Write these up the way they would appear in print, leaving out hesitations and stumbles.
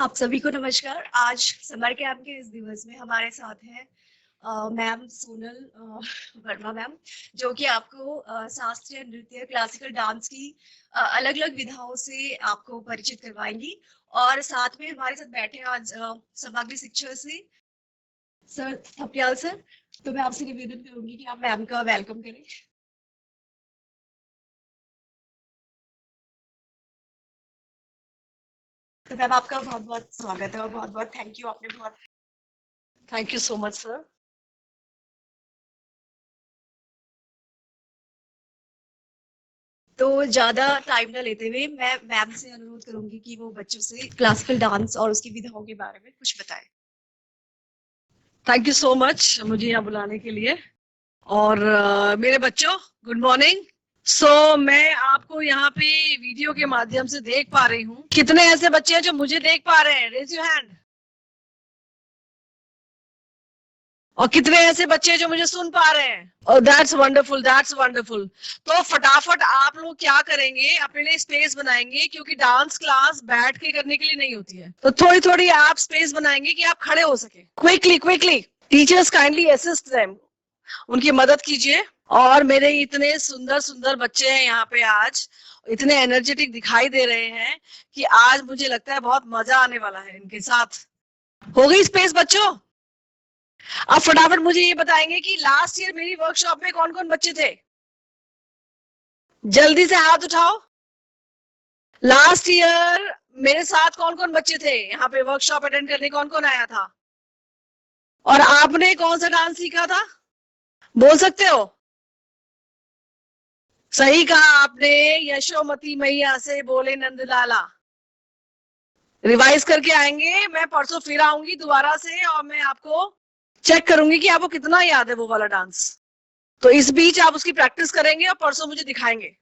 आप सभी को नमस्कार। आज समर कैंप के इस दिवस में हमारे साथ हैं मैम सोनल वर्मा मैम, जो कि आपको शास्त्रीय नृत्य, क्लासिकल डांस की अलग-अलग विधाओं से आपको परिचित करवाएंगी। और साथ में हमारे साथ बैठे हैं आज सामग्री शिक्षक से सर थपलियाल सर। तो मैं आपसे निवेदन करूंगी कि आप मैम का वेलकम करें। तो मैम आपका बहुत बहुत स्वागत है और बहुत बहुत थैंक यू। आपने बहुत Thank you so much, sir. तो ज्यादा टाइम ना लेते हुए मैं मैम से अनुरोध करूंगी कि वो बच्चों से क्लासिकल डांस और उसकी विधाओं के बारे में कुछ बताएं। थैंक यू सो मच मुझे यहाँ बुलाने के लिए। और मेरे बच्चों, गुड मॉर्निंग। मैं आपको यहाँ पे वीडियो के माध्यम से देख पा रही हूँ। कितने ऐसे बच्चे हैं जो मुझे देख पा रहे हैं? Raise your hand. और कितने ऐसे बच्चे हैं जो मुझे सुन पा रहे हैं? और दैट्स वंडरफुल, दैट्स वंडरफुल। तो फटाफट आप लोग क्या करेंगे, अपने लिए स्पेस बनाएंगे, क्योंकि डांस क्लास बैठ के करने के लिए नहीं होती है। तो थोड़ी थोड़ी आप स्पेस बनाएंगे कि आप खड़े हो सके। Quickly quickly teachers kindly assist them, उनकी मदद कीजिए। और मेरे इतने सुंदर सुंदर बच्चे हैं यहाँ पे आज, इतने एनर्जेटिक दिखाई दे रहे हैं कि आज मुझे लगता है बहुत मजा आने वाला है इनके साथ। हो गई स्पेस बच्चों? अब फटाफट मुझे ये बताएंगे कि लास्ट ईयर मेरी वर्कशॉप में कौन कौन बच्चे थे? जल्दी से हाथ उठाओ। लास्ट ईयर मेरे साथ कौन कौन बच्चे थे यहाँ पे वर्कशॉप अटेंड करने? कौन कौन आया था? और आपने कौन सा डांस सीखा था? बोल सकते हो? सही कहा आपने, यशोमती मैया से बोले नंदलाला। रिवाइज करके आएंगे, मैं परसों फिर आऊंगी दोबारा से और मैं आपको चेक करूंगी कि आपको कितना याद है वो वाला डांस। तो इस बीच आप उसकी प्रैक्टिस करेंगे और परसों मुझे दिखाएंगे।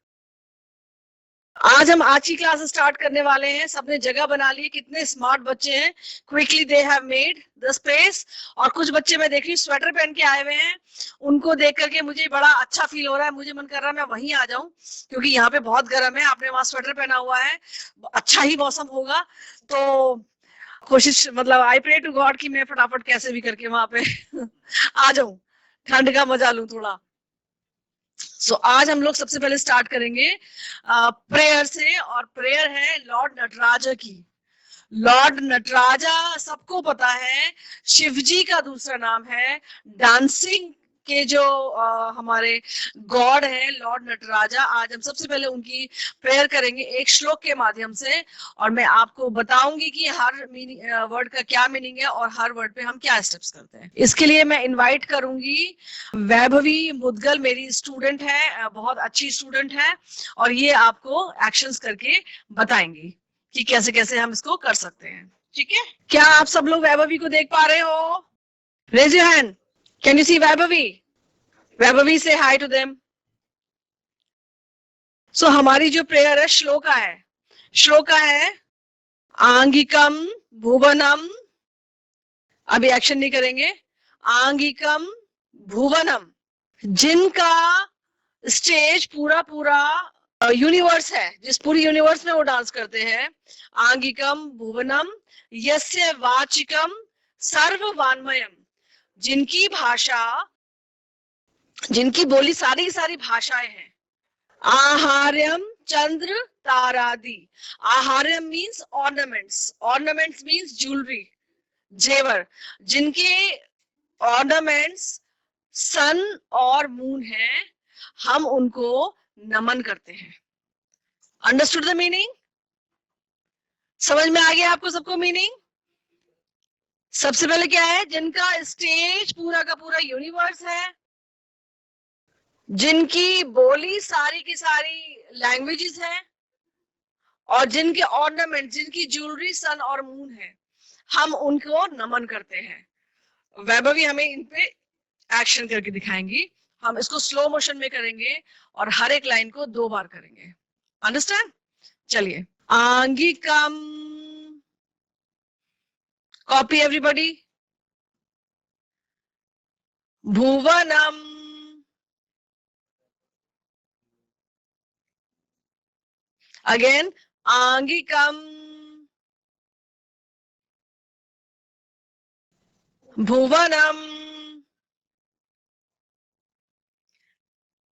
आज हम आज की क्लास स्टार्ट करने वाले हैं। सबने जगह बना ली, कितने स्मार्ट बच्चे हैं। Quickly they have made the space. और कुछ बच्चे मैं देख रही हूँ स्वेटर पहन के आए हुए हैं, उनको देख करके मुझे बड़ा अच्छा फील हो रहा है। मुझे मन कर रहा है मैं वहीं आ जाऊं, क्योंकि यहाँ पे बहुत गर्म है। आपने वहां स्वेटर पहना हुआ है, अच्छा ही मौसम होगा। तो कोशिश, मतलब आई प्रे टू गॉड कि मैं फटाफट कैसे भी करके वहां पे आ जाऊं, ठंड का मजा लूं थोड़ा। आज हम लोग सबसे पहले स्टार्ट करेंगे प्रेयर से, और प्रेयर है लॉर्ड नटराजा की। लॉर्ड नटराजा सबको पता है, शिवजी का दूसरा नाम है। डांसिंग के जो हमारे गॉड है लॉर्ड नटराजा, आज हम सबसे पहले उनकी प्रेयर करेंगे एक श्लोक के माध्यम से। और मैं आपको बताऊंगी कि हर वर्ड का क्या मीनिंग है और हर वर्ड पे हम क्या स्टेप्स करते हैं। इसके लिए मैं इनवाइट करूंगी वैभवी मुदगल, मेरी स्टूडेंट है, बहुत अच्छी स्टूडेंट है, और ये आपको एक्शंस करके बताएंगी कि कैसे कैसे हम इसको कर सकते हैं। ठीक है? क्या आप सब लोग वैभवी को देख पा रहे हो? Raise your hand. Can you see Vaibhavi? Vaibhavi से हाई टू देम। हमारी जो प्रेयर है श्लोका है। श्लोका है आंगिकम भुवनम। अभी एक्शन नहीं करेंगे। आंगिकम भुवनम, जिनका स्टेज पूरा पूरा यूनिवर्स है, जिस पूरी यूनिवर्स में वो डांस करते हैं। आंगिकम भुवनम यस्य वाचिकम सर्ववान्मयम, जिनकी भाषा, जिनकी बोली सारी की सारी भाषाएं हैं। आहार्यम चंद्र तारादि। आहार्यम means ornaments, ornaments means jewellery, जेवर, जिनके ऑर्नामेंट्स सन और मून है, हम उनको नमन करते हैं। Understood the meaning? समझ में आ गया आपको सबको मीनिंग? सबसे पहले क्या है, जिनका स्टेज पूरा का पूरा यूनिवर्स है, जिनकी बोली सारी की सारी लैंग्वेजेस है, और जिनके ऑर्नामेंट, जिनकी ज्वेलरी सन और मून है, हम उनको नमन करते हैं। वैभवी हमें इन पे एक्शन करके दिखाएंगी। हम इसको स्लो मोशन में करेंगे और हर एक लाइन को 2 बार करेंगे। अंडरस्टैंड? चलिए। आंगिकम, कॉपी एवरीबॉडी। भुवनम, अगेन आंगिकम भुवनम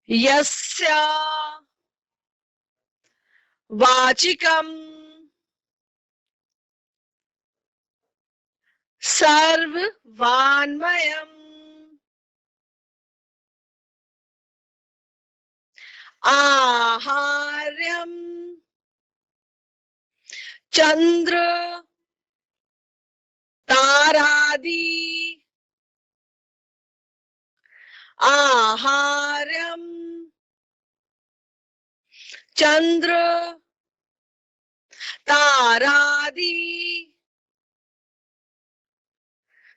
यस्य वाचिकम सर्ववान्मयम् आहार्यम चंद्र तारादि आहार्यम चंद्र तारादि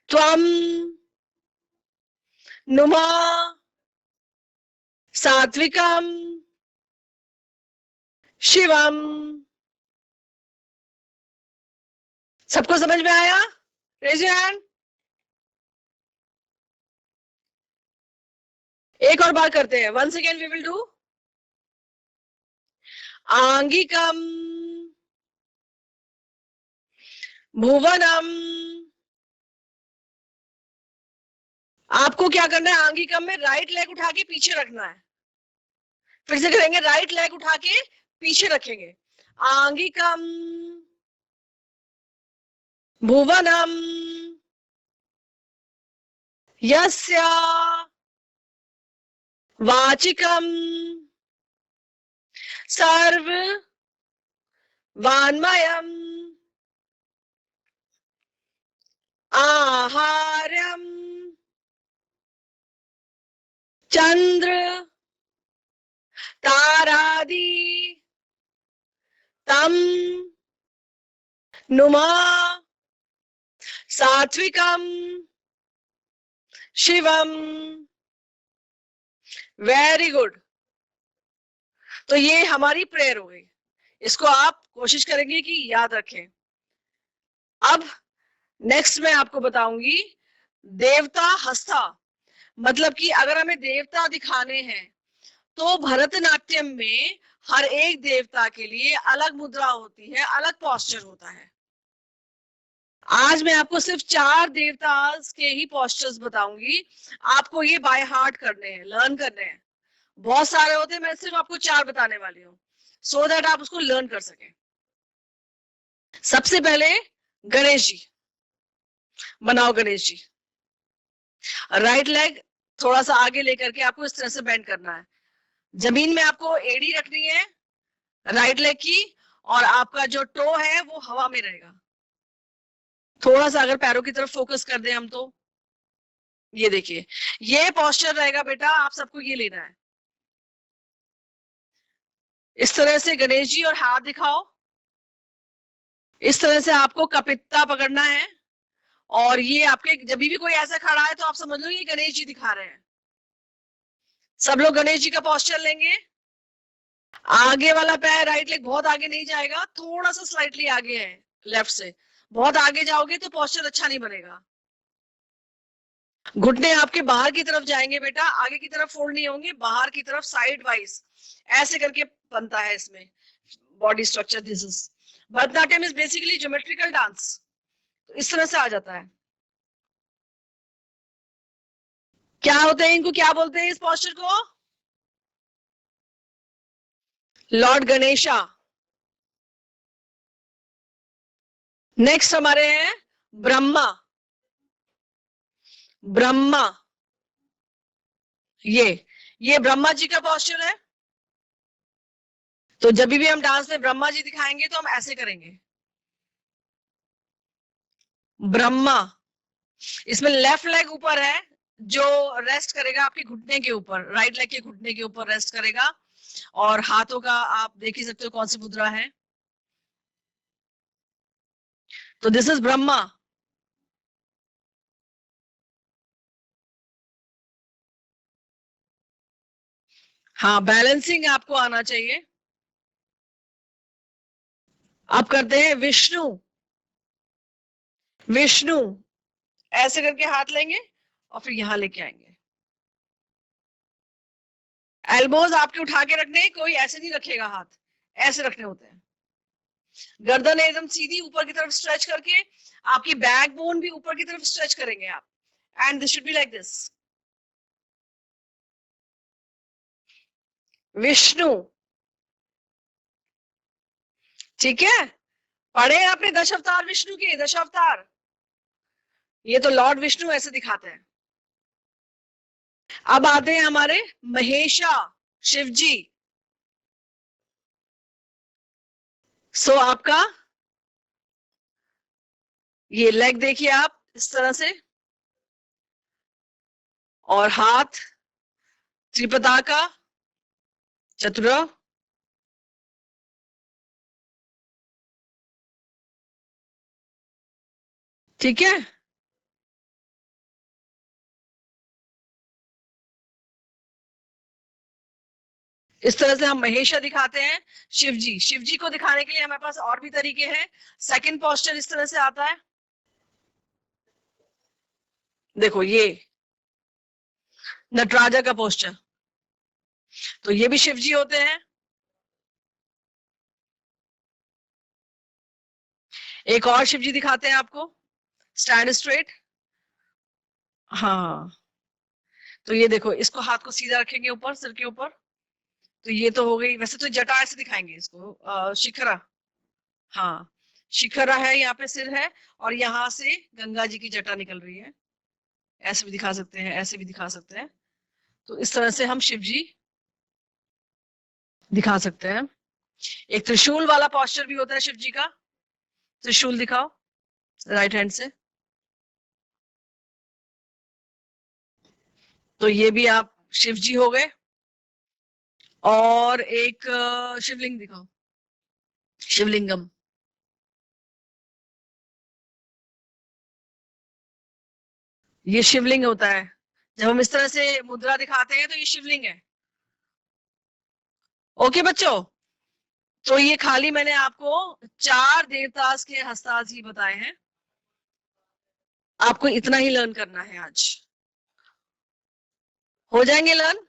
त्वं नुमा सात्विकम शिवम। सबको समझ में आया? Raise your hand. एक और बार करते हैं, once again we will do आंगिकम भुवनम। आपको क्या करना है, आंगिकम में राइट लेग उठा के पीछे रखना है। फिर से करेंगे, राइट लेग उठा के पीछे रखेंगे। आंगिकम भुवनम यस्य वाचिकम सर्व वान्मयम आहार्यम चंद्र तारादि तम नुमा सात्विकम शिवम। Very good. तो ये हमारी प्रेयर हो गई। इसको आप कोशिश करेंगे कि याद रखें। अब नेक्स्ट मैं आपको बताऊंगी देवता हस्ता। मतलब कि अगर हमें देवता दिखाने हैं तो भरतनाट्यम में हर एक देवता के लिए अलग मुद्रा होती है, अलग पोस्चर होता है। आज मैं आपको सिर्फ 4 देवतास के ही पोस्चर्स बताऊंगी। आपको ये बाय हार्ट करने हैं, लर्न करने हैं। बहुत सारे होते हैं, मैं सिर्फ आपको 4 बताने वाली हूँ सो दैट आप उसको लर्न कर सकें। सबसे पहले गणेश जी बनाओ। गणेश जी राइट लेग थोड़ा सा आगे लेकर के आपको इस तरह से बेंड करना है। जमीन में आपको एड़ी रखनी है राइट लेग की, और आपका जो टो है वो हवा में रहेगा। थोड़ा सा अगर पैरों की तरफ फोकस कर दें हम तो ये देखिए, ये पोस्चर रहेगा बेटा। आप सबको ये लेना है इस तरह से। गणेश जी और हाथ दिखाओ। इस तरह से आपको कपित्ता पकड़ना है, और ये आपके जब भी कोई ऐसा खड़ा है तो आप समझ लो ये गणेश जी दिखा रहे हैं। सब लोग गणेश जी का पोस्चर लेंगे। आगे वाला पैर राइट लेग बहुत आगे नहीं जाएगा, थोड़ा सा स्लाइटली आगे है लेफ्ट से। बहुत आगे जाओगे तो पोस्चर अच्छा नहीं बनेगा। घुटने आपके बाहर की तरफ जाएंगे बेटा, आगे की तरफ फोल्ड नहीं होंगे, बाहर की तरफ साइड वाइज ऐसे करके बनता है इसमें body structure. This is Bharatanatyam is basically geometrical dance. तो इस तरह से आ जाता है। क्या होते हैं इनको, क्या बोलते हैं इस पोस्चर को? लॉर्ड गणेशा। नेक्स्ट हमारे हैं ब्रह्मा। ब्रह्मा ये ब्रह्मा जी का पोस्चर है। तो जब भी हम डांस में ब्रह्मा जी दिखाएंगे तो हम ऐसे करेंगे। ब्रह्मा, इसमें लेफ्ट लेग ऊपर है जो रेस्ट करेगा आपके घुटने के ऊपर, राइट लेग के घुटने के ऊपर रेस्ट करेगा। और हाथों का आप देख ही सकते हो कौन सी मुद्रा है। तो दिस इज ब्रह्मा। हाँ, बैलेंसिंग आपको आना चाहिए। आप करते हैं विष्णु। विष्णु ऐसे करके हाथ लेंगे और फिर यहां लेके आएंगे। एल्बोज आपके उठा के रखने, कोई ऐसे नहीं रखेगा, हाथ ऐसे रखने होते हैं। गर्दन एकदम सीधी ऊपर की तरफ स्ट्रेच करके, आपकी बैक बोन भी ऊपर की तरफ स्ट्रेच करेंगे आप। and this should be like this. Vishnu, ठीक है, पढ़े आपने दशावतार विष्णु के, दशावतार, ये तो लॉर्ड विष्णु ऐसे दिखाते हैं। अब आते हैं हमारे महेशा, शिव जी। सो आपका ये लेग देखिए आप इस तरह से, और हाथ त्रिपदा का चतुरा, ठीक है। इस तरह से हम महेशा दिखाते हैं। शिव जी, शिव जी को दिखाने के लिए हमारे पास और भी तरीके हैं। सेकंड पोस्चर इस तरह से आता है, देखो ये नटराजा का पोस्चर, तो ये भी शिव जी होते हैं। एक और शिव जी दिखाते हैं आपको, स्टैंड स्ट्रेट। हाँ, तो ये देखो, इसको हाथ को सीधा रखेंगे ऊपर सिर के ऊपर, तो ये तो हो गई। वैसे तो जटा ऐसे दिखाएंगे इसको, शिखरा, हाँ शिखरा है, यहाँ पे सिर है, और यहाँ से गंगा जी की जटा निकल रही है। ऐसे भी दिखा सकते हैं, ऐसे भी दिखा सकते हैं। तो इस तरह से हम शिव जी दिखा सकते हैं। एक त्रिशूल वाला पोस्चर भी होता है शिव जी का, त्रिशूल दिखाओ राइट हैंड से, तो ये भी आप शिव जी हो गए। और एक शिवलिंग दिखाओ, शिवलिंगम, ये शिवलिंग होता है। जब हम इस तरह से मुद्रा दिखाते हैं तो ये शिवलिंग है। ओके बच्चों, तो ये खाली मैंने आपको 4 देवतास के हस्तास ही बताए हैं, आपको इतना ही लर्न करना है आज। हो जाएंगे लर्न?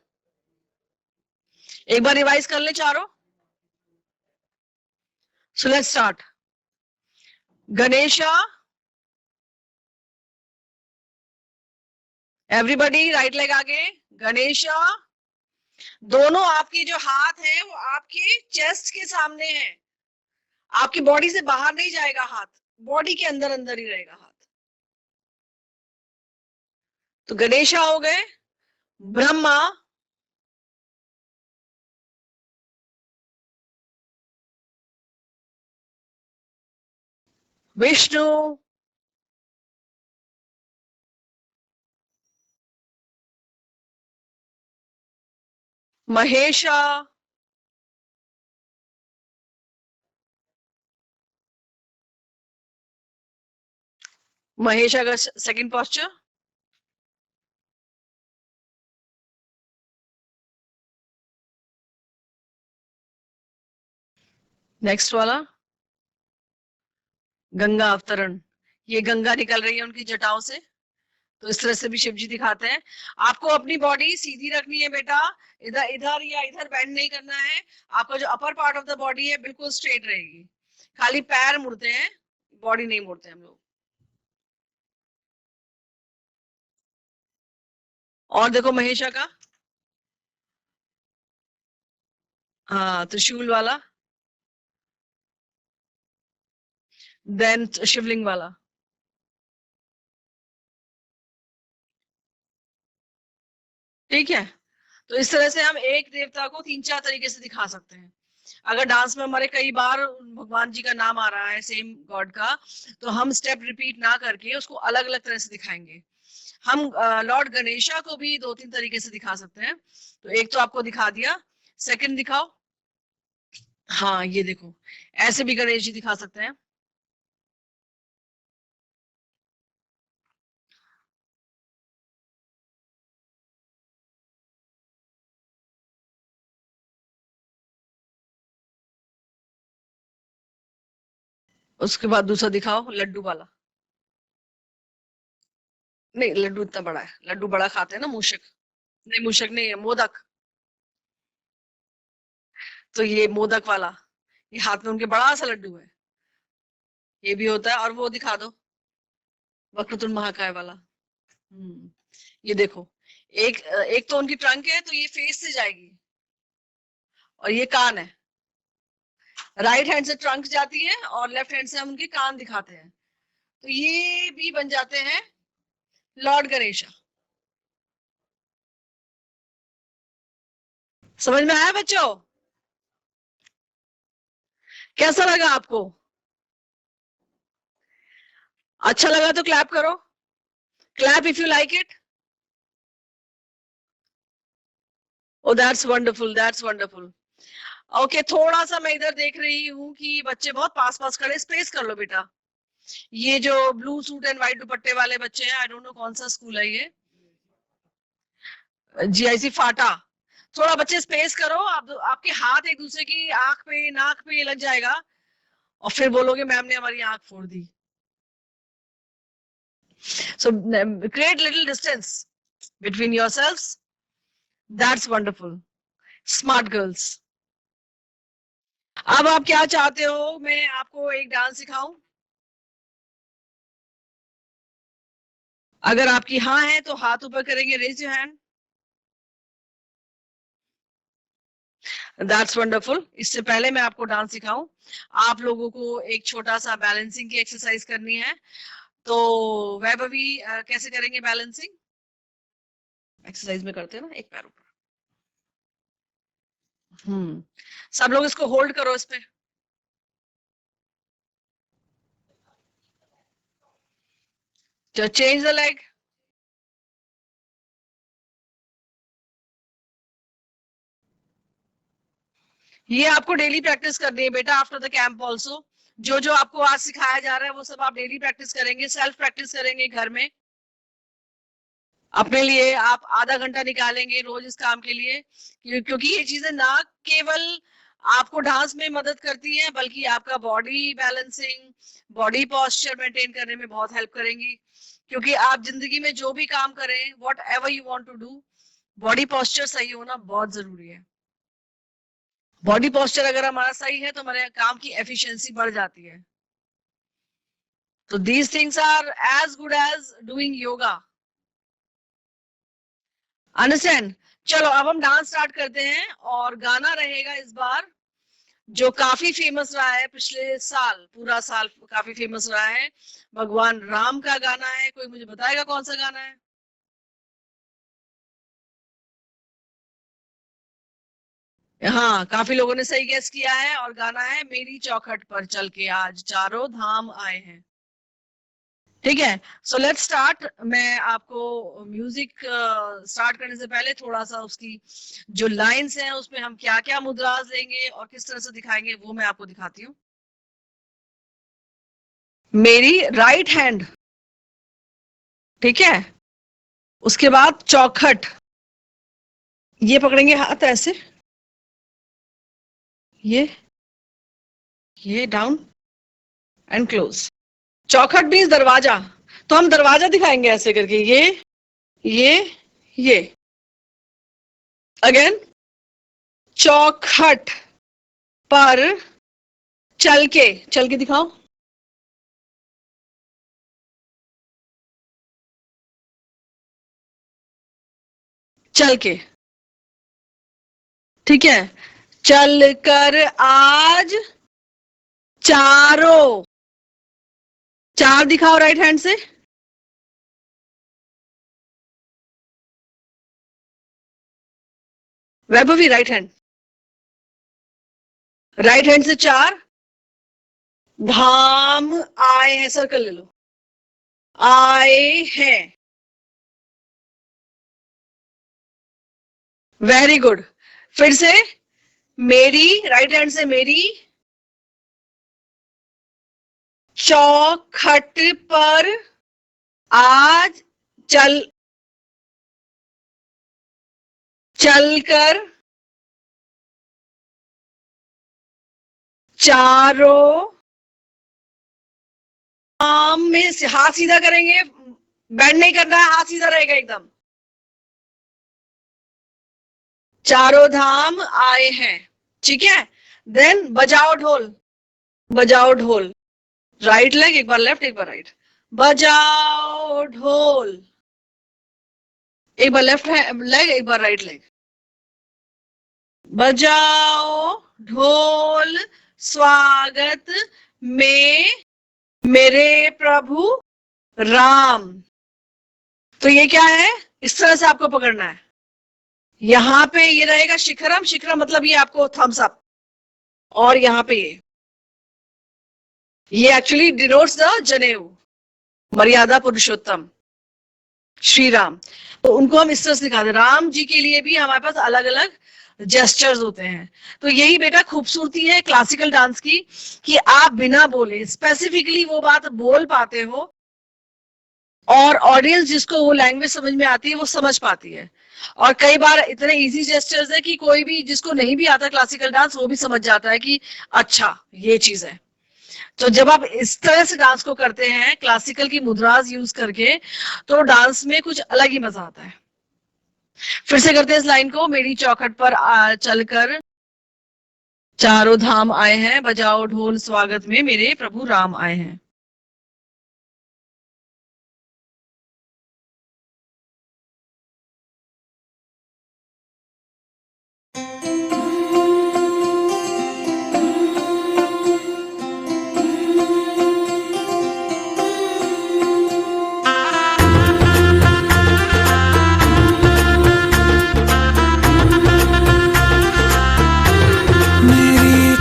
एक बार रिवाइज कर ले चारों। सो let's start. Ganesha, everybody right leg आगे, गणेशा। दोनों आपके जो हाथ हैं वो आपके चेस्ट के सामने हैं, आपकी बॉडी से बाहर नहीं जाएगा हाथ, बॉडी के अंदर अंदर ही रहेगा हाथ। तो गणेशा हो गए, ब्रह्मा, विष्णु, महेशा, महेशा का सेकंड पोस्चर, नेक्स्ट वाला गंगा अवतरण, ये गंगा निकल रही है उनकी जटाओं से, तो इस तरह से भी शिव जी दिखाते हैं। आपको अपनी बॉडी सीधी रखनी है बेटा, इधर इधर या इधर बेंड नहीं करना है। आपका जो upper part of the body है बिल्कुल स्ट्रेट रहेगी, खाली पैर मुड़ते हैं, बॉडी नहीं मुड़ते हम लोग। और देखो महेशा का, हाँ त्रिशूल वाला, देन शिवलिंग वाला। ठीक है, तो इस तरह से हम एक देवता को 3-4 तरीके से दिखा सकते हैं। अगर डांस में हमारे कई बार भगवान जी का नाम आ रहा है सेम गॉड का, तो हम स्टेप रिपीट ना करके उसको अलग अलग तरह से दिखाएंगे। हम लॉर्ड गणेशा को भी 2-3 तरीके से दिखा सकते हैं। तो एक तो आपको दिखा दिया, सेकंड दिखाओ। हाँ ये देखो, ऐसे भी गणेश जी दिखा सकते हैं। उसके बाद दूसरा दिखाओ, लड्डू वाला। नहीं लड्डू इतना बड़ा है, लड्डू बड़ा खाते हैं ना मूषक, नहीं मूषक नहीं है, मोदक। तो ये मोदक वाला, ये हाथ में उनके बड़ा सा लड्डू है, ये भी होता है। और वो दिखा दो, वक्रतुंड महाकाय वाला। ये देखो, एक तो उनकी ट्रंक है, तो ये फेस से जाएगी, और ये कान है। राइट हैंड से ट्रंक जाती है और लेफ्ट हैंड से हम उनके कान दिखाते हैं, तो ये भी बन जाते हैं लॉर्ड गणेशा। समझ में आया बच्चों? कैसा लगा आपको? अच्छा लगा तो क्लैप करो, clap if you like it. O that's wonderful, that's wonderful. Okay, थोड़ा सा मैं इधर देख रही हूँ कि बच्चे बहुत पास पास खड़े, स्पेस कर लो बेटा। ये जो ब्लू सूट एंड व्हाइट दुपट्टे वाले बच्चे हैं, आई डोंट नो कौन सा स्कूल है ये, जीआईसी फाटा। थोड़ा बच्चे स्पेस करो, आपके हाथ एक दूसरे की आंख पे नाक पे लग जाएगा और फिर बोलोगे मैम ने हमारी आंख फोड़ दी। So create little distance between yourselves, that's wonderful, smart girls. अब आप क्या चाहते हो, मैं आपको एक डांस सिखाऊं? अगर आपकी हाँ है तो हाथ ऊपर करेंगे, raise your hand. That's wonderful. इससे पहले मैं आपको डांस सिखाऊं, आप लोगों को एक छोटा सा बैलेंसिंग की एक्सरसाइज करनी है। तो वैभवी कैसे करेंगे बैलेंसिंग? एक्सरसाइज में करते हैं ना, एक पैर ऊपर। सब लोग इसको होल्ड करो इस पे। तो चेंज द लेग। ये आपको डेली प्रैक्टिस करनी है बेटा, आफ्टर द कैंप ऑल्सो। जो जो आपको आज सिखाया जा रहा है वो सब आप डेली प्रैक्टिस करेंगे, सेल्फ प्रैक्टिस करेंगे घर में। अपने लिए आप आधा घंटा निकालेंगे रोज इस काम के लिए, क्योंकि ये चीजें ना केवल आपको डांस में मदद करती हैं, बल्कि आपका body balancing, body posture maintain करने में बहुत हेल्प करेंगी। क्योंकि आप जिंदगी में जो भी काम करें, whatever you want to do, body posture सही होना बहुत जरूरी है। बॉडी पोस्चर अगर हमारा सही है तो हमारे काम की एफिशिएंसी बढ़ जाती है। तो these things are as good as doing yoga, understand? चलो अब हम डांस स्टार्ट करते हैं, और गाना रहेगा इस बार जो काफी फेमस रहा है पिछले साल, पूरा साल काफी फेमस रहा है। भगवान राम का गाना है। कोई मुझे बताएगा कौन सा गाना है? हाँ, काफी लोगों ने सही गेस किया है, और गाना है मेरी चौखट पर चल के आज चारों धाम आए हैं। ठीक है, सो लेट्स स्टार्ट। मैं आपको म्यूजिक स्टार्ट करने से पहले थोड़ा सा उसकी जो लाइंस हैं उसमें हम क्या क्या मुद्रास लेंगे और किस तरह से दिखाएंगे वो मैं आपको दिखाती हूँ। मेरी राइट हैंड, ठीक है, उसके बाद चौखट, ये पकड़ेंगे हाथ ऐसे, ये डाउन एंड क्लोज। चौखट मीन्स दरवाजा, तो हम दरवाजा दिखाएंगे ऐसे करके, ये ये। अगेन, चौखट पर चल के दिखाओ, चल के, ठीक है। चल कर आज चारों, चार दिखाओ राइट हैंड से, वैभवी राइट हैंड से चार, धाम आए हैं, सर्कल ले लो, आए हैं, वेरी गुड। फिर से मेरी, राइट हैंड से मेरी, चौखट पर आज चल कर चारों धाम में, हाथ सीधा करेंगे, बैंड नहीं करना है, हाथ सीधा रहेगा एकदम। चारों धाम आए हैं, ठीक है। देन बजाओ ढोल, बजाओ ढोल, राइट लेग एक बार लेफ्ट एक बार राइट, बजाओ ढोल, एक बार लेफ्ट लेग, एक बार राइट लेग। बजाओ ढोल स्वागत में मेरे प्रभु राम। तो ये क्या है, इस तरह से आपको पकड़ना है। यहां पे ये रहेगा शिखरम, शिखरम मतलब ये आपको थम्स अप, और यहाँ पे ये एक्चुअली डिनोट्स द जनेऊ, मर्यादा पुरुषोत्तम श्री राम। तो उनको हम इस तरह से दिखाते हैं। राम जी के लिए भी हमारे पास अलग अलग जेस्चर्स होते हैं। तो यही बेटा खूबसूरती है क्लासिकल डांस की, कि आप बिना बोले स्पेसिफिकली वो बात बोल पाते हो, और ऑडियंस जिसको वो लैंग्वेज समझ में आती है वो समझ पाती है। और कई बार इतने इजी जेस्चर्स है कि कोई भी जिसको नहीं भी आता क्लासिकल डांस वो भी समझ जाता है कि अच्छा ये चीज है। तो जब आप इस तरह से डांस को करते हैं क्लासिकल की मुद्रास यूज करके, तो डांस में कुछ अलग ही मजा आता है। फिर से करते हैं इस लाइन को। मेरी चौखट पर चलकर चारों धाम आए हैं, बजाओ ढोल स्वागत में मेरे प्रभु राम आए हैं।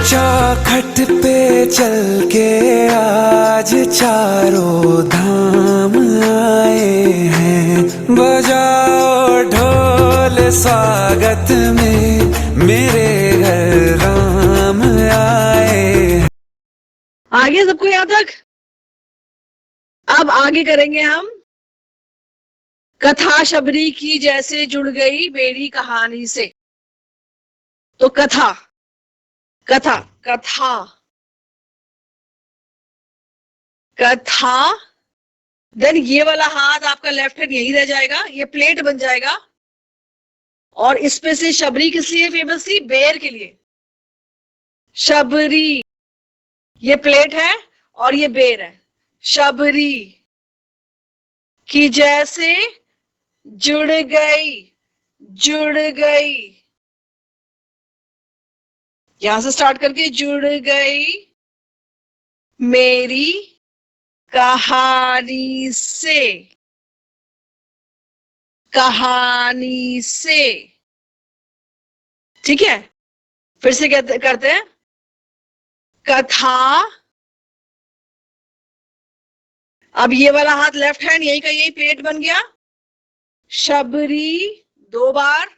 चौखट पे चल के आज चारों धाम आए हैं, बजाओ ढोल स्वागत में मेरे घर राम आए। आगे सबको यहां तक। अब आगे करेंगे हम कथा शबरी की जैसे जुड़ गई मेरी कहानी से। तो कथा कथा कथा कथा, देन ये वाला हाथ आपका लेफ्ट हैंड यही रह जाएगा, ये प्लेट बन जाएगा। और इसमें से शबरी किस लिए फेमस थी, बेर के लिए। शबरी ये प्लेट है और ये बेर है। शबरी की जैसे जुड़ गई, जुड़ गई, यहां से स्टार्ट करके जुड़ गई मेरी कहानी से, कहानी से। ठीक है, फिर से करते हैं कथा। अब ये वाला हाथ लेफ्ट हैंड यही का यही प्लेट बन गया। शबरी 2 बार,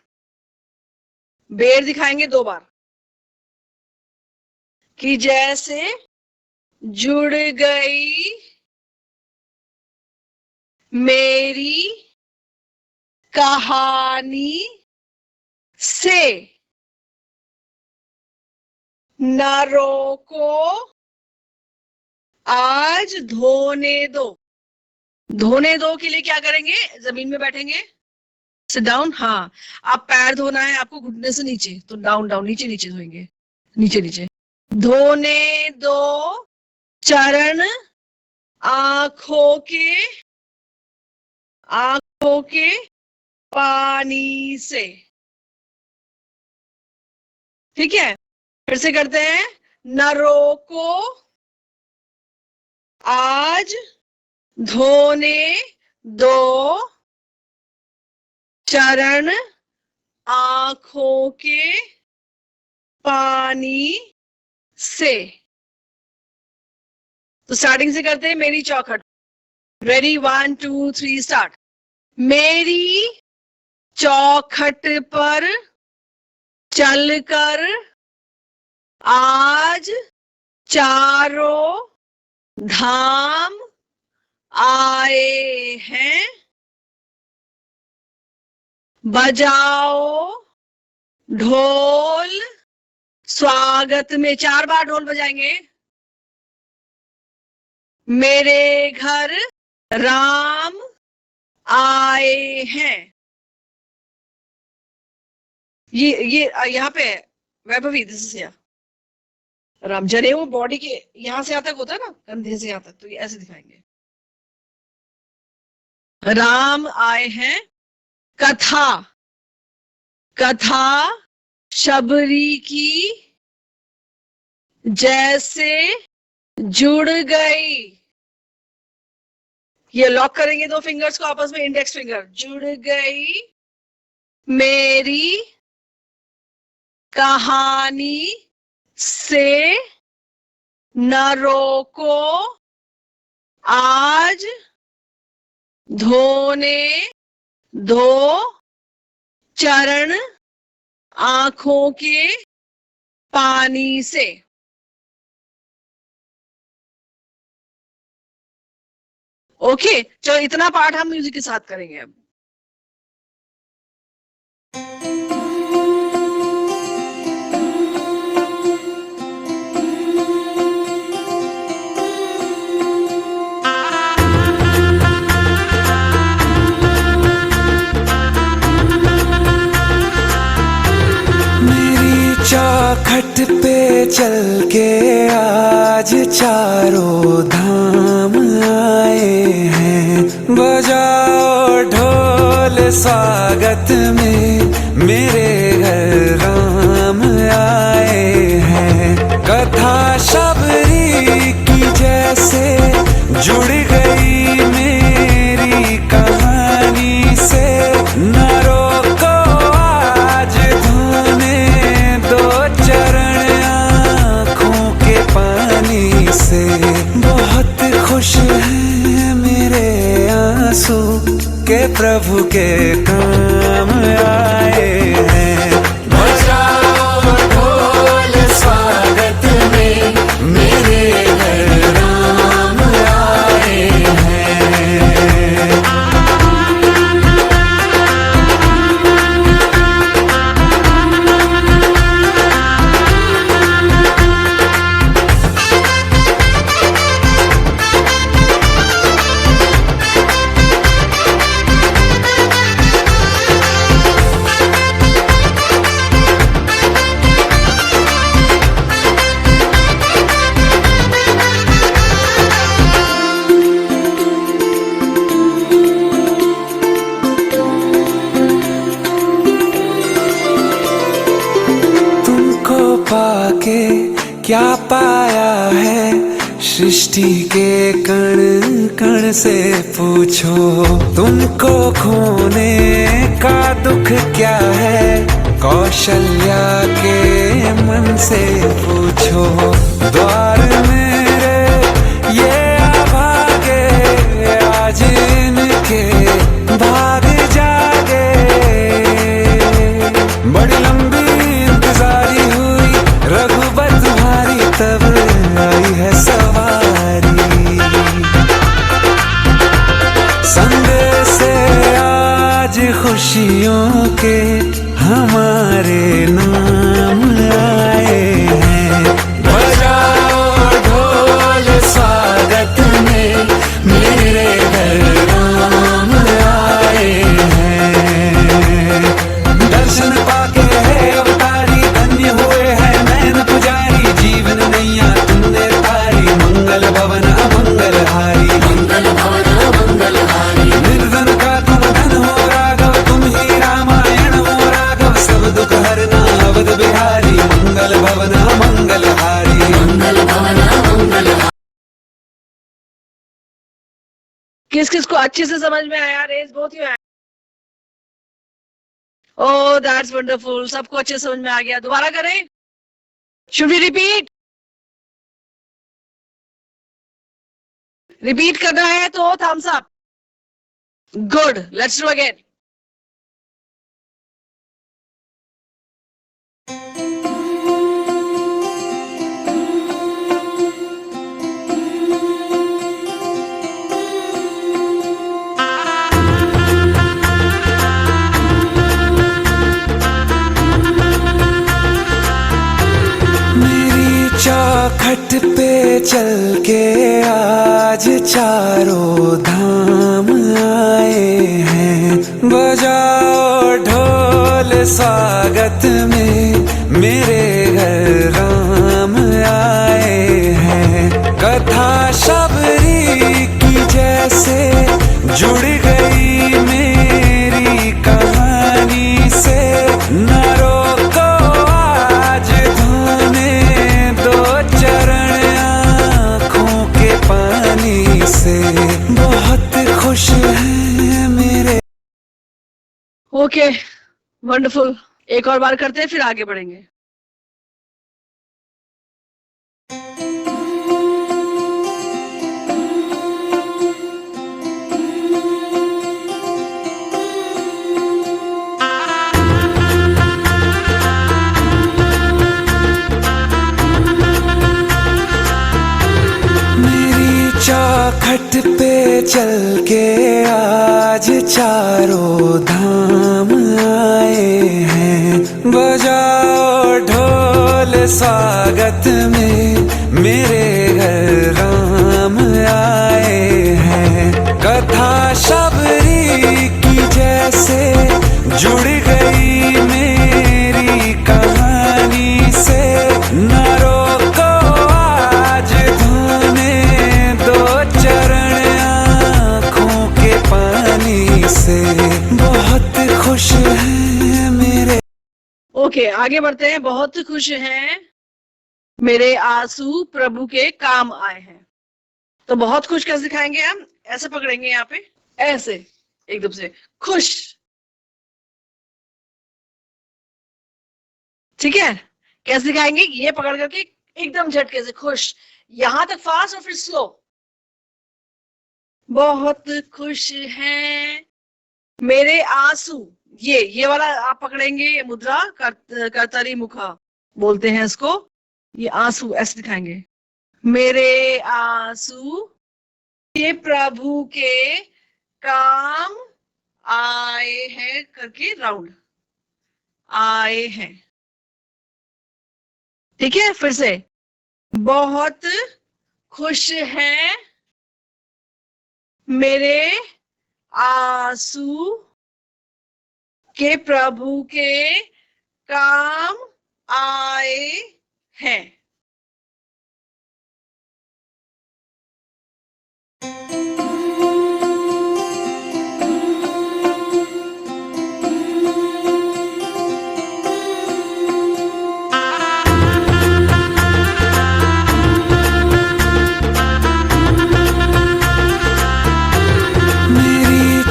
बेर दिखाएंगे 2 बार। कि जैसे जुड़ गई मेरी कहानी से, न रोको आज धोने दो। धोने दो के लिए क्या करेंगे, जमीन में बैठेंगे, सिट डाउन। हाँ, आप पैर धोना है आपको घुटने से नीचे, तो डाउन डाउन, नीचे नीचे धोएंगे, नीचे नीचे। धोने दो चरण आंखों के पानी से। ठीक है, फिर से करते हैं। न रोको आज धोने दो चरण आंखों के पानी से। तो स्टार्टिंग से करते हैं मेरी चौखट। Ready, 1 2 3 start. मेरी चौखट पर चलकर आज चारों धाम आए हैं, बजाओ ढोल स्वागत में। 4 बार ढोल बजाएंगे। मेरे घर राम आए हैं। ये यहाँ पे है Vaibhavi, this is here. Ram जनेऊ बॉडी के यहां से यहां तक होता है ना, कंधे से यहां तक, तो ये ऐसे दिखाएंगे। राम आए हैं कथा, कथा शबरी की जैसे जुड़ गई। ये लॉक करेंगे दो फिंगर्स को आपस में, इंडेक्स फिंगर, जुड़ गई मेरी कहानी से न रोको आज धोने दो चरण आंखों के पानी से। ओके, चलो इतना पार्ट हम म्यूजिक के साथ करेंगे अब। चौखट पे चल के आज चारों धाम आए हैं, बजाओ ढोल स्वागत में मेरे घर राम आए हैं। कथा शबरी की जैसे जुड़ गई मेरी कहानी से, न रोको आज धोने दो चरण आँखों के पानी से। बहुत खुश हैं मेरे आंसू के प्रभु के काम आए हैं। बजाओ ढोल स्वागत में मेरे घर राम आए हैं। पाके क्या पाया है सृष्टि के कण कण से पूछो, तुमको खोने का दुख क्या है कौशल्या के मन से पूछो। द्वार मेरे ये अभागे आज इनके भाग जागे, बड़ी लंबी इंतजारी हुई रघुबर तुम्हारी तब आई है सवारी। संदेश से आज खुशियों के हमारे नाम आए हैं। बजाओ ढोल स्वागत में मेरे घर राम आए हैं। दर्शन पाके है अवतारी धन्य हुए हैं नैन पुजारी, जीवन नैया तुमने तारी, मंगल भवन मंगल हारी, मंगल भवन मंगल हारी। निर्धन का तुम धन हो राघव, तुम ही रामायण हो राघव, सब दुख हरना अवध बिहारी, मंगल भवन मंगल हारी, मंगल भवन मंगल हारी। किस किस को अच्छे से समझ में आया? रेस बहुत ही आया। ओह दैट्स वंडरफुल, सबको अच्छे समझ में आ गया। दोबारा करें? Should we repeat? रिपीट करना है तो thumbs up. Good, let's do again. चौखट पे चल के आज चारों धाम आए हैं, बजाओ ढोल स्वागत में मेरे घर राम आए हैं। कथा शबरी की जैसे जुड़ गई मेरी कहानी ओके, वंडरफुल। एक और बार करते हैं, फिर आगे बढ़ेंगे। चौखट पे चल के आज चारों धाम आए हैं, बजाओ ढोल स्वागत में मेरे घर राम आए हैं। कथा शबरी की जैसे जुड़ गई मेरी कहानी से, न रोको आज धोने दो चरण आँखों के पानी से, बहुत खुश हैं मेरे। ओके, आगे बढ़ते हैं। बहुत खुश हैं मेरे आंसू प्रभु के काम आए हैं। तो बहुत खुश कैसे दिखाएंगे हम? ऐसे पकड़ेंगे यहाँ पे, ऐसे एकदम से खुश, ठीक है? कैसे दिखाएंगे? ये पकड़ करके एकदम झटके से खुश, यहां तक फास्ट और फिर स्लो। बहुत खुश हैं मेरे आंसू, ये वाला आप पकड़ेंगे, ये मुद्रा कर्तरी मुखा बोलते हैं इसको। ये आंसू ऐसे दिखाएंगे, मेरे आंसू ये प्रभु के काम आए हैं करके राउंड आए हैं, ठीक है? फिर से, बहुत खुश हैं मेरे आंसू के प्रभु के काम आए हैं।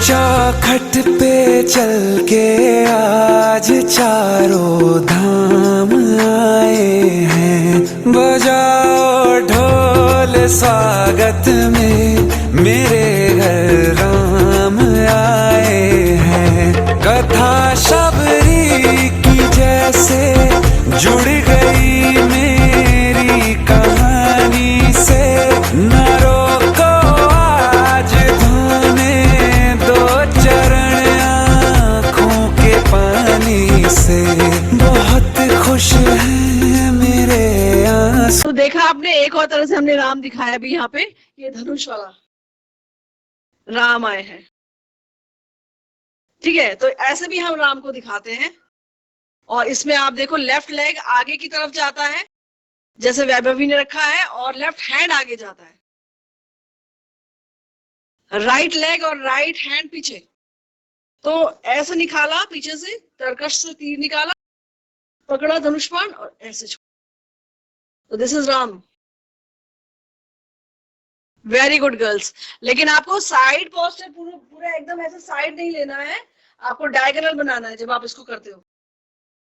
चौखट पे चल के आज चारों धाम आए हैं, बजाओ ढोल स्वागत में मेरे घर राम आए हैं। कथा शबरी की जैसे जुड़ गई मेरी कहानी से, न रोको आज धोने दो चरण आँखों के पानी से, बहुत खुश हैं मेरे आंसू। तो देखा आपने, एक और तरह से हमने राम दिखाया भी यहाँ पे, ये धनुष वाला राम आए हैं, ठीक है? तो ऐसे भी हम राम को दिखाते हैं। और इसमें आप देखो, लेफ्ट लेग आगे की तरफ जाता है जैसे वैभवी ने रखा है, और लेफ्ट हैंड आगे जाता है, राइट लेग और राइट हैंड पीछे। तो ऐसे निकाला पीछे से, तरकश से तीर निकाला, पकड़ा धनुष बाण और ऐसे छोड़ा। तो this is Ram. Very good girls. लेकिन आपको साइड पोस्टर पूरा एकदम ऐसे साइड नहीं लेना है, आपको डायगोनल बनाना है जब आप इसको करते हो।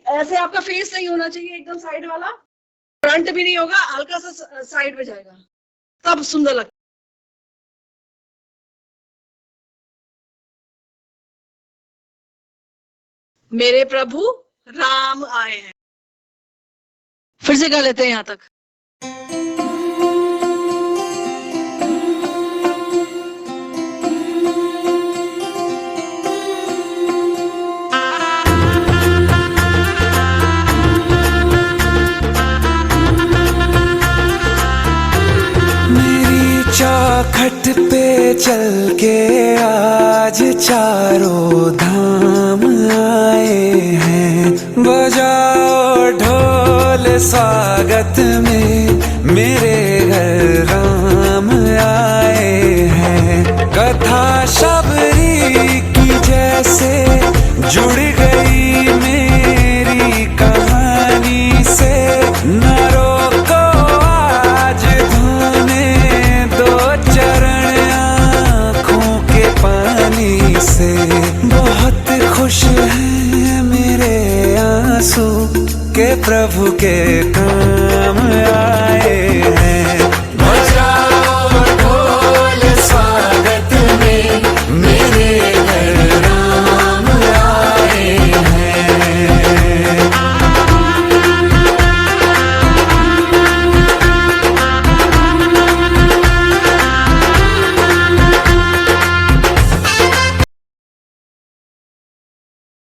ऐसे आपका फेस नहीं होना चाहिए एकदम साइड वाला, फ्रंट भी नहीं होगा, हल्का सा साइड में जाएगा, तब सुंदर लगता। मेरे प्रभु राम आए हैं। फिर से कर लेते हैं यहां तक। चौखट पे चल के आज चारों धाम आए हैं, बजाओ ढोल स्वागत में मेरे घर राम आए हैं। कथा शबरी की जैसे जुड़ गई मेरी कहानी से, न रोको आज धोने दो चरण आँखों के पानी से, बहुत खुश हैं मेरे आंसू के प्रभु के काम आए हैं। बजाओ ढोल स्वागत में मेरे घर राम आए हैं।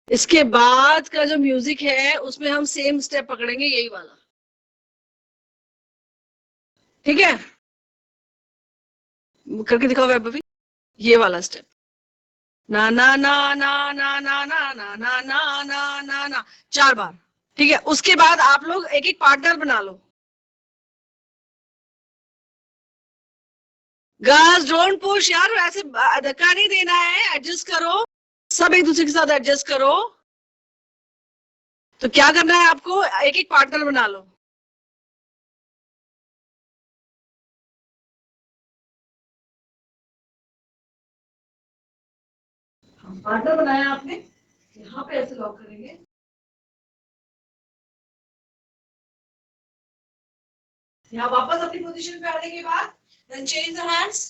इसके बाद का जो म्यूजिक है उसमें हम सेम स्टेप पकड़ेंगे, यही वाला, ठीक है? करके दिखाओ वैभवी, ये वाला स्टेप, ना ना ना ना ना ना ना ना ना ना ना ना ना, 4 बार, ठीक है? उसके बाद आप लोग एक एक पार्टनर बना लो। गर्ल्स डोंट पुश यार, ऐसे धक्का नहीं देना है, एडजस्ट करो, सब एक दूसरे के साथ एडजस्ट करो। तो क्या करना है आपको, एक एक पार्टनर बना लो। पार्टनर बनाया आपने, यहाँ पे ऐसे लॉक करेंगे, यहाँ वापस अपनी पोजीशन पे आने के बाद देन चेंज द हैंड्स,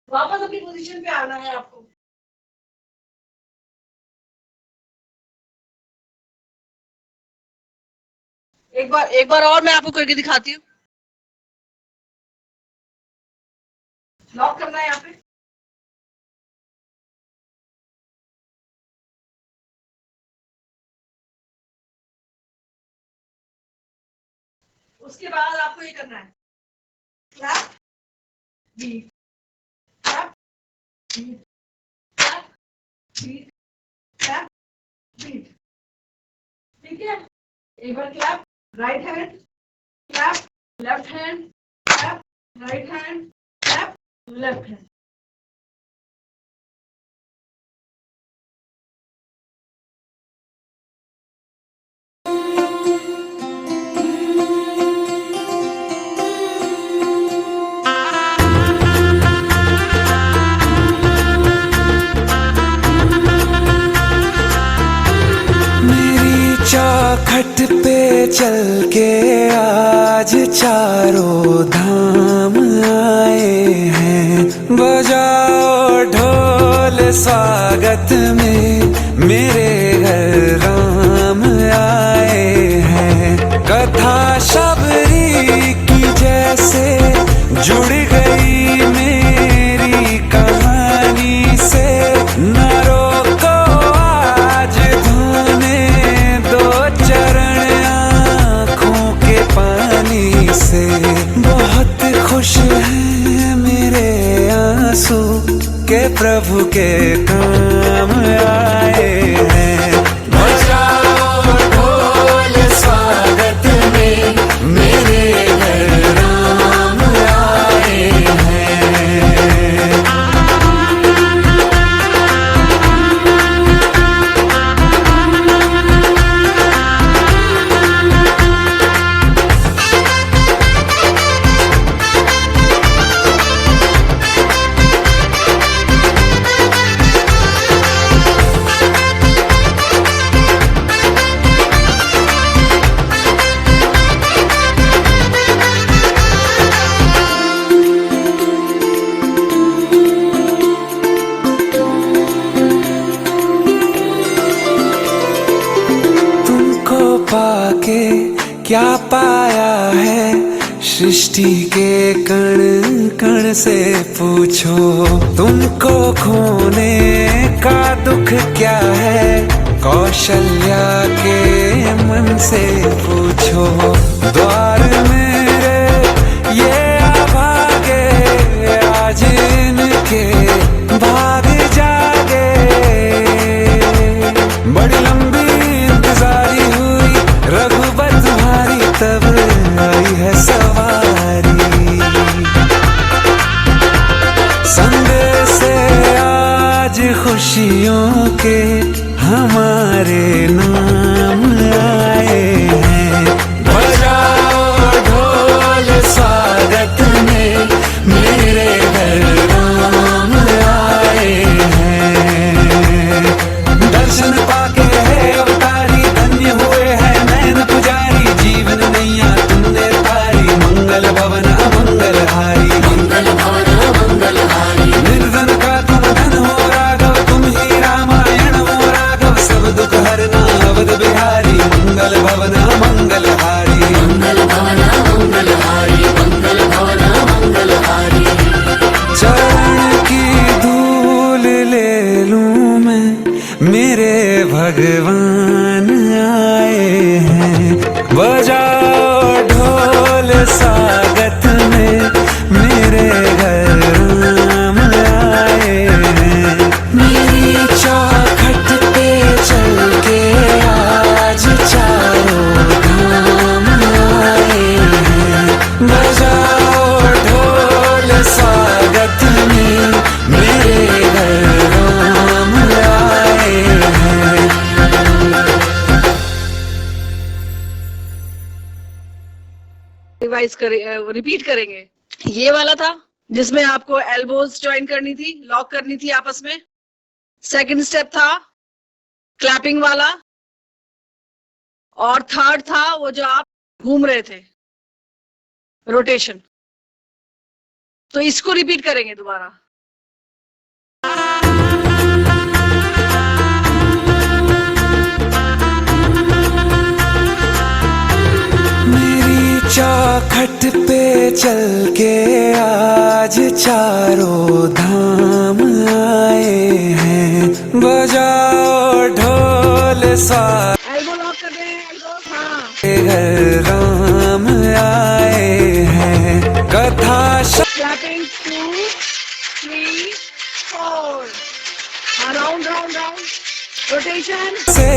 वापस अपनी पोजीशन पे आना है आपको। एक बार और मैं आपको करके दिखाती हूँ। लॉक करना है यहाँ पे, उसके बाद आपको ये करना है, clap beat, clap beat, clap beat, clap beat, ठीक है? एक बार clap, right hand, clap, left hand, clap, right hand, clap, left hand. चौखट पे चल के आज चारों धाम आए हैं। बजाओ ढोल स्वागत में मेरे घर राम आए हैं। कथा शबरी की जैसे जुड़ गई मेरी कहानी से, न रोको आज धोने चरण आँखों के पानी से। बहुत खुश हैं मेरे आंसू के प्रभु के काम आए हैं। बजाओ ढोल स्वागत में मेरे घर राम आए हैं। पाके क्या पाया है सृष्टि के कण कण से पूछो। तुमको खोने का दुख क्या है कौशल्या के मन से पूछो। द्वार मेरे ये अभागे आज इनके भाग जागे। बड़ी लंबी इंतजारी हुई रघुबर तुम्हारी, तब आई है सवारी। संदेश से आज खुशियों के हमारे नाम आए हैं। मंगल भवना मंगलहारी, मंगल भवना मंगलहारी, मंगल भवना मंगलहारी। चरण की धूल ले लूं मैं, मेरे भगवान आए हैं। बजाओ ढोल स्वागत में, मेरे घर राम आए हैं। मेरी चौखट पे चल के आज चारों धाम आए हैं। बजाओ ढोल स्वागत में, मेरे घर राम आए हैं। रिवाइज करें, रिपीट करेंगे। ये वाला था जिसमें आपको एल्बोज ज्वाइन करनी थी, लॉक करनी थी आपस में। सेकंड स्टेप था क्लैपिंग वाला, और थर्ड था वो जो आप घूम रहे थे, रोटेशन। तो इसको रिपीट करेंगे दोबारा। मेरी चौखट पे चल के आज चारों धाम आए हैं। बजाओ ढोल स्वागत एल्बो लॉक कर दें, एल्बो, हाँ। घर राम आए हैं। कथा clapping 2 3 4, round round round, rotation. से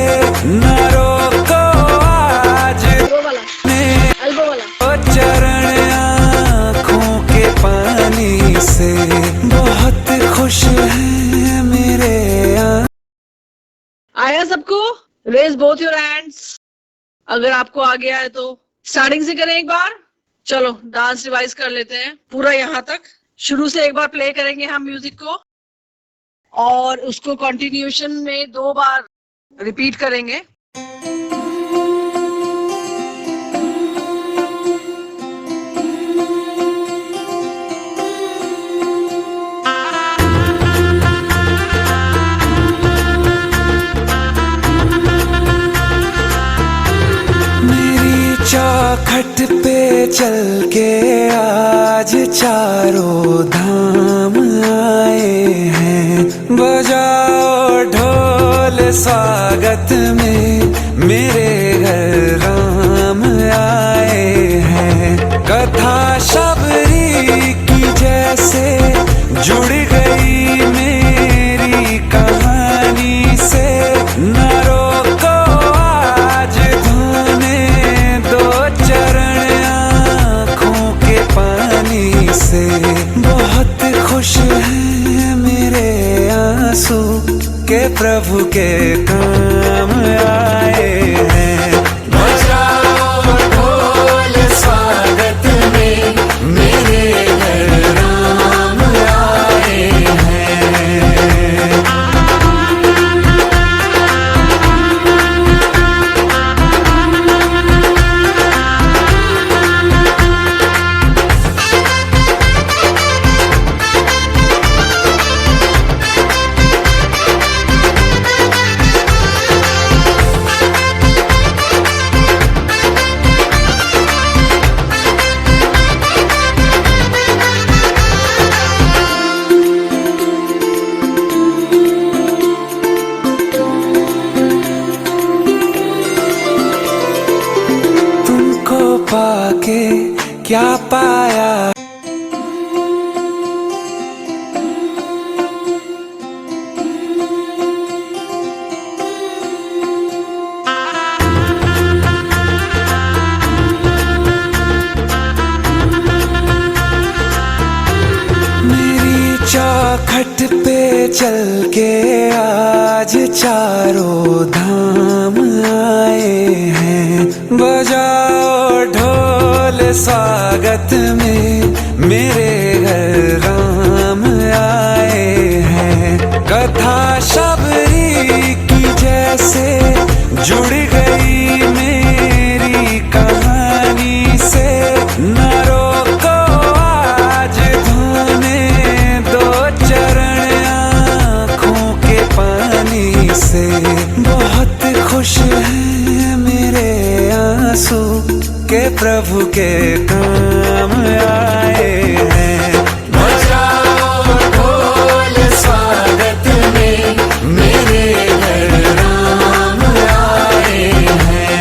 न रोको आज वो वाला ने एल्बो वाला। चरण आँखों के पानी से बहुत खुश है मेरे आया सबको? रेज बोथ योर हैंड्स अगर आपको आ गया है तो। स्टार्टिंग से करें एक बार। चलो डांस रिवाइज कर लेते हैं पूरा यहाँ तक। शुरू से एक बार प्ले करेंगे हम म्यूजिक को, और उसको कंटिन्यूशन में 2 बार रिपीट करेंगे। मेरी चौखट पे चल के आज चारों धाम आए हैं। बजाओ ढोल स्वागत में, मेरे घर राम आए हैं। कथा शबरी की जैसे जुड़ गई मेरी कहानी से। न रोको आज धोने दो चरण आँखों के पानी से। बहुत खुश है मेरे आंसू के प्रभु के काम आए हैं। बजाओ ढोल स्वागत में, मेरे घर राम आए हैं। तुमको पाके क्या पाया, मेरी चौखट पे चल के आज चारों धाम आए हैं। बजाओ ढोल स्वागत में, मेरे घर राम आए हैं। कथा शबरी की जैसे जुड़ गई मेरी कहानी से। न रोको आज धोने दो चरण आँखों के पानी से। बहुत खुश है मेरे आंसू के प्रभु के काम आए हैं। बजाओ ढोल स्वागत में मेरे घर राम आए हैं।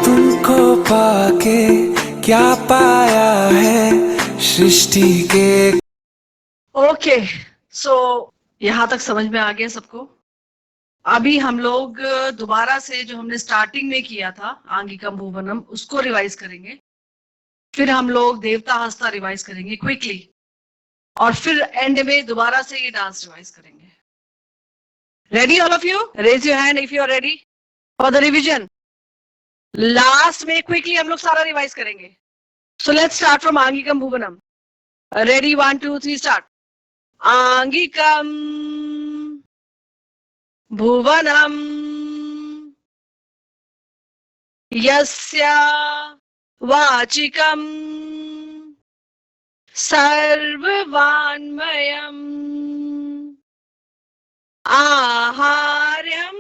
तुमको पाके क्या पाया है सृष्टि के। ओके, सो यहाँ तक समझ में आ गया सबको। अभी हम लोग दोबारा से जो हमने स्टार्टिंग में किया था आंगिकम भुवनम उसको रिवाइज करेंगे, फिर हम लोग देवता हस्ता रिवाइज करेंगे क्विकली, और फिर एंड में दोबारा से ये डांस रिवाइज करेंगे। Ready all of you? Raise your hand if you are ready for the revision. Last में क्विकली हम लोग सारा रिवाइज करेंगे। सो लेट्स स्टार्ट फ्रॉम आंगिकम भुवनम। Ready, 1 2 3 start. आंगिकम भुवनम यस्य वाचिकम सर्ववान्मयम् आहार्यम्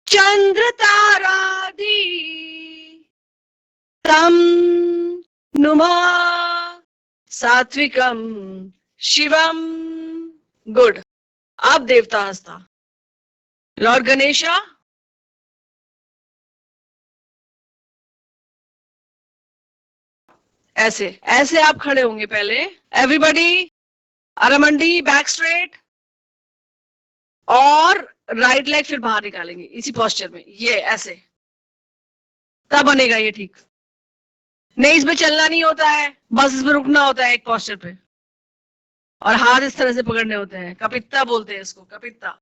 चंद्रतारादि तम नुमा सात्विकम शिवम। गुड। अब देवता हस्ता। लॉर्ड गणेशा, ऐसे ऐसे आप खड़े होंगे पहले। एवरीबॉडी अरमंडी बैक स्ट्रेट, और राइट लेग फिर बाहर निकालेंगे इसी पोस्चर में, ये ऐसे। तब बनेगा ये ठीक। नहीं, इसमें चलना नहीं होता है, बस इसमें रुकना होता है एक पोस्चर पे, और हाथ इस तरह से पकड़ने होते हैं। कपित्ता बोलते हैं इसको, कपित्ता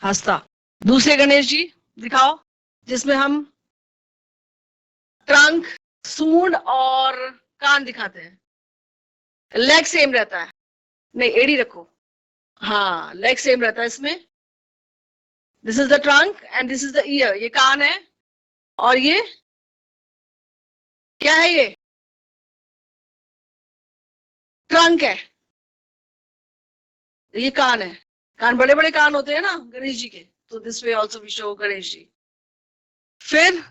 हस्ता। दूसरे गणेश जी दिखाओ, जिसमें हम ट्रंक, सूंड और कान दिखाते हैं। लेग सेम रहता है, नहीं एड़ी रखो, हाँ लेग सेम रहता है इसमें। This is the trunk and this is the year. ये कान है, और ये क्या है? ये ट्रंक है, ये कान है। कान बड़े बड़े कान होते हैं ना गणेश जी के, तो this way also we show Ganesh ji. फिर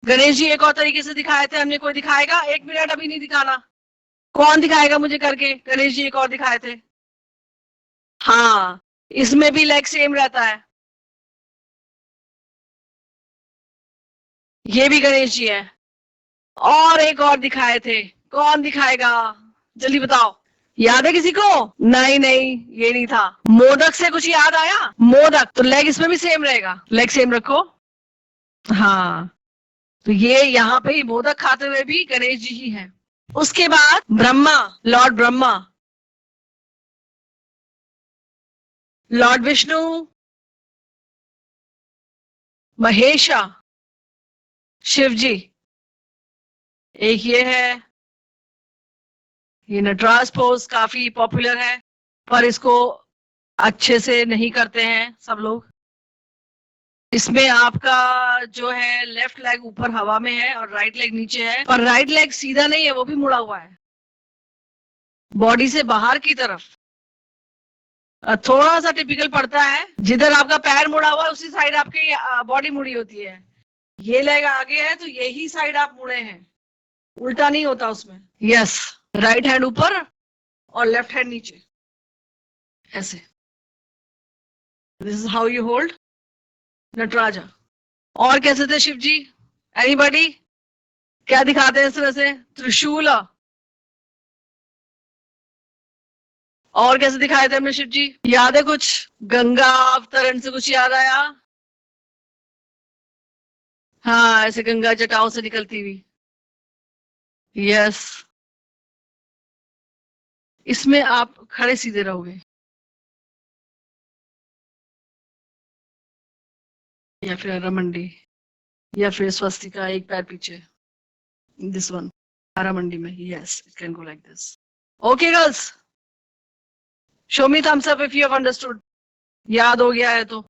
गणेश जी एक और तरीके से दिखाए थे हमने। कोई दिखाएगा? 1 मिनट, अभी नहीं दिखाना। कौन दिखाएगा मुझे करके? गणेश जी एक और दिखाए थे। हाँ, इसमें भी लेग सेम रहता है। ये भी गणेश जी है। और एक और दिखाए थे, कौन दिखाएगा? जल्दी बताओ। याद है किसी को? नहीं नहीं, ये नहीं था। मोदक से कुछ याद आया? मोदक, तो लेग इसमें भी सेम रहेगा। लेग सेम रखो। हाँ, तो ये यहाँ पे मोदक खाते हुए भी गणेश जी ही हैं। उसके बाद ब्रह्मा, लॉर्ड ब्रह्मा, लॉर्ड विष्णु, महेशा, शिव जी। एक ये है, ये नटराज पोज काफी पॉपुलर है, पर इसको अच्छे से नहीं करते हैं सब लोग। इसमें आपका जो है लेफ्ट लेग ऊपर हवा में है और राइट लेग नीचे है, पर राइट लेग सीधा नहीं है, वो भी मुड़ा हुआ है बॉडी से बाहर की तरफ। थोड़ा सा टिपिकल पड़ता है, जिधर आपका पैर मुड़ा हुआ है उसी साइड आपकी बॉडी मुड़ी होती है। ये लेग आगे है तो यही साइड आप मुड़े हैं, उल्टा नहीं होता उसमें। यस, राइट हैंड ऊपर और लेफ्ट हैंड नीचे, ऐसे। This is how you hold Nataraja. और कैसे थे शिव जी? एनीबॉडी? क्या दिखाते हैं इस तरह से? त्रिशूल। और कैसे दिखाए थे हमने शिव जी? याद है कुछ? गंगा अवतरण से कुछ याद आया? हाँ, ऐसे गंगा जटाओं से निकलती हुई। यस, इसमें आप खड़े सीधे रहोगे या फिर अरामंडी या फिर स्वस्तिका, एक पैर पीछे, दिस वन, अरामंडी में, yes it can go like this. Okay girls, show me thumbs up if you have understood. याद हो गया है तो।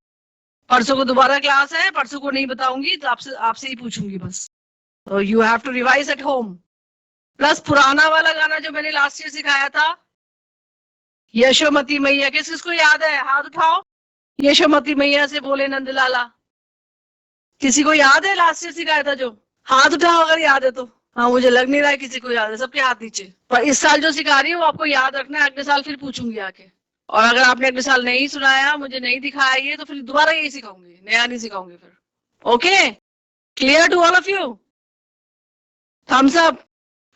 परसों को दोबारा क्लास है, परसों को नहीं बताऊंगी, तो आपसे ही पूछूंगी बस। तो you have to revise at home. Plus पुराना वाला गाना जो मैंने लास्ट ईयर सिखाया था, यशोमती मैया, किस किसको याद है? हाथ उठाओ। यशोमती मैया से बोले नंदलाला, किसी को याद है लास्ट ईयर सिखाया था जो? हाथ उठाओ अगर याद है तो। हाँ, मुझे लग नहीं रहा है किसी को याद है, सबके हाथ नीचे। पर इस साल जो सिखा रही है वो आपको याद रखना है, अगले साल फिर पूछूंगी आके। और अगर आपने अगले साल नहीं सुनाया, मुझे नहीं दिखाया ये, तो फिर दोबारा यही सिखाऊंगी, नया नहीं सिखाऊंगी फिर। Okay, clear to all of you? Thumbs up,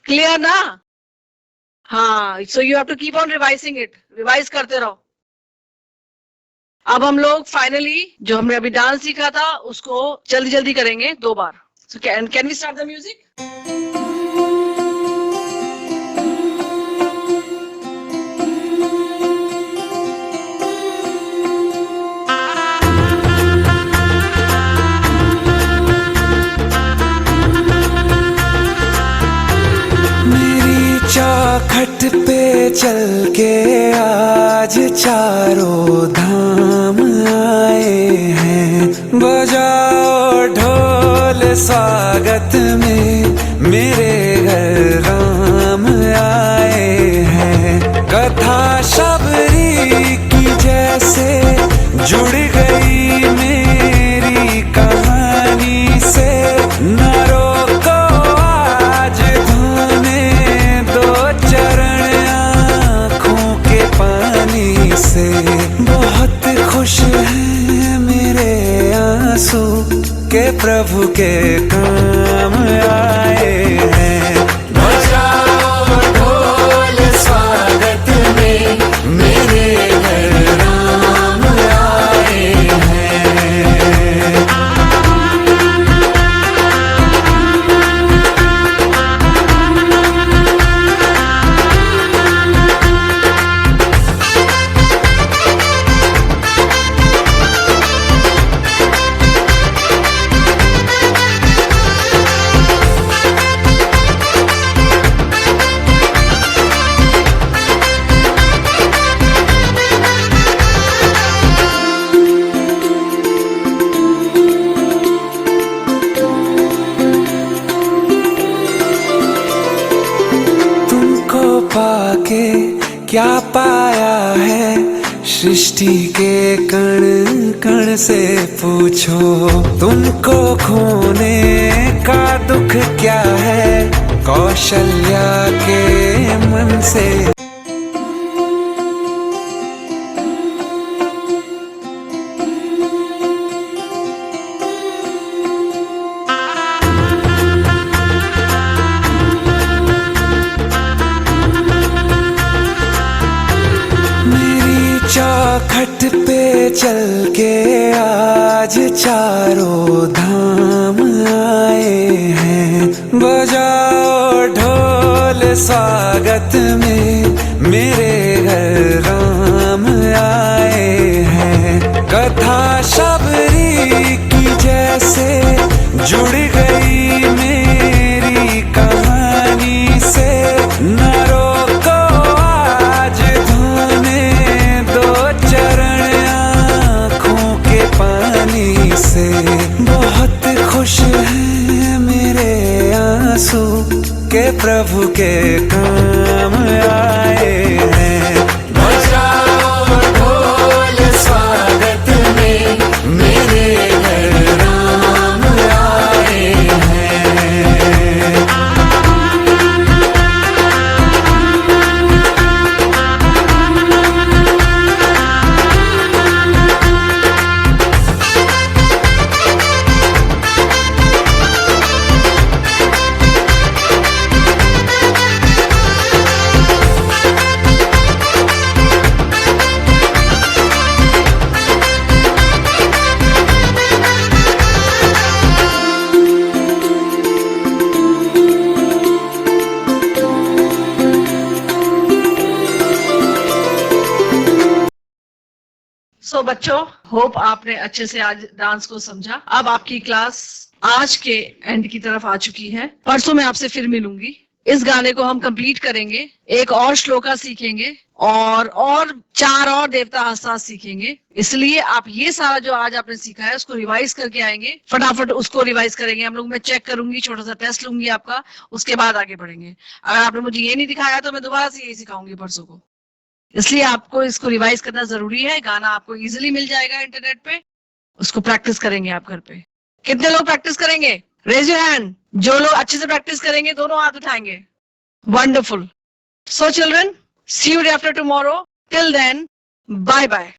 clear ना? हाँ, so you have to keep on revising it, revise करते रहो। अब हम लोग फाइनली जो हमने अभी डांस सीखा था उसको जल्दी जल्दी करेंगे 2 बार। So can we start the music? चौखट पे चल के आज चारों धाम आए हैं, बजाओ ढोल स्वागत में, मेरे घर राम आए हैं। कथा शबरी की जैसे जुड़ गई मेरी कहानी से, न रोको आज धोने दो चरण आँखों के पानी से। बहुत खुश हैं मेरे आंसू के प्रभु के काम आए हैं। बजाओ ढोल स्वागत में, मेरे घर राम आए हैं। पाके क्या पाया है, सृष्टि के कण कण से पूछो। तुमको खोने का दुख क्या है, कौशल्या के मन से। चौखट पे चल के आज चारों धाम आए हैं, बजाओ ढोल स्वागत में, मेरे घर राम आए हैं। कथा शबरी की जैसे जुड़ गई मेरी कहानी से, न रोको आज धोने दो चरण आँखों के पानी से। बहुत खुश हैं मेरे आंसू के प्रभु के काम आए हैं। बजाओ ढोल स्वागत में, मेरे घर राम आए हैं। सो बच्चों, होप आपने अच्छे से आज डांस को समझा। अब आपकी क्लास आज के एंड की तरफ आ चुकी है। परसों मैं आपसे फिर मिलूंगी। इस गाने को हम कंप्लीट करेंगे, एक और श्लोका सीखेंगे और 4 और देवता हस्ता सीखेंगे। इसलिए आप ये सारा जो आज आपने सीखा है उसको रिवाइज करके आएंगे। फटाफट उसको रिवाइज करेंगे हम लोग। मैं चेक करूंगी, छोटा सा टेस्ट लूंगी आपका, उसके बाद आगे बढ़ेंगे। अगर आपने मुझे ये नहीं दिखाया तो मैं दोबारा से यही सिखाऊंगी परसों को। इसलिए आपको इसको रिवाइज करना जरूरी है। गाना आपको इजीली मिल जाएगा इंटरनेट पे, उसको प्रैक्टिस करेंगे आप घर पे। कितने लोग प्रैक्टिस करेंगे? Raise your hand. जो लोग अच्छे से प्रैक्टिस करेंगे दोनों हाथ उठाएंगे। Wonderful. So children, see you day after tomorrow. Till then, bye bye.